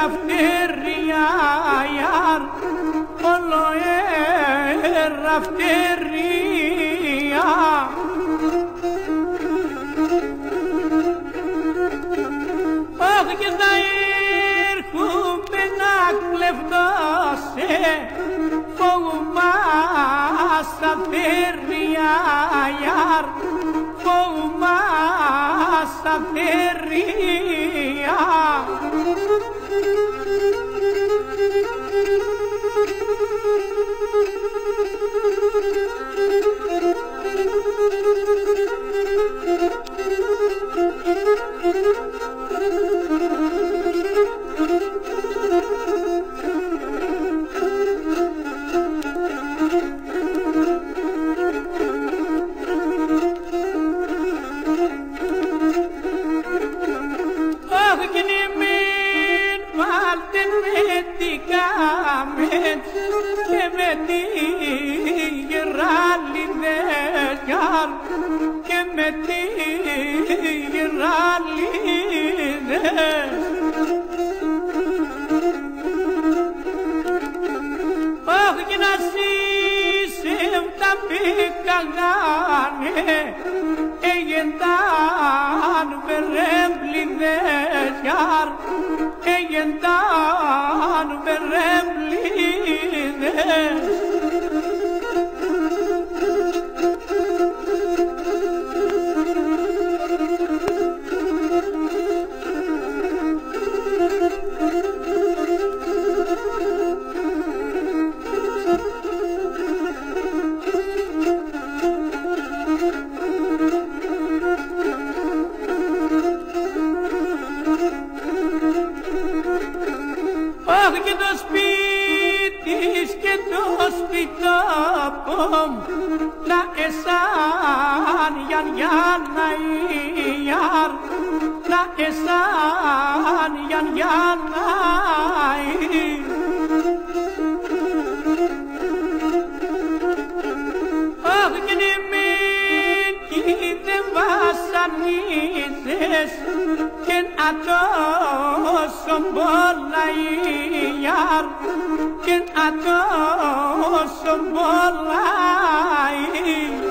ραφτέρια ιάρ, όλο ραφτέρια. Όχι και θα έρχομαι να κλεφτώσαι, φοβούμαι στα θέρια ιάρ, φοβούμαι στα θέρια. Και με τη γεράλιδες και με τη γεράλιδες. Όχι και να ζήσουν τα πικαγάνε, έγινταν βερέμπλιδες έγινταν βερέμπλιδες. Όχι και το σπίτις και το σπιτόπομ να εσάν γιανιάνα ιάρ, να εσάν γιανιάνα ιάρ. Όχι και ναι μεν κι δεν βασανίζες και να τόσο πολλά ιάρ, και να τόσο πολλά ιάρ.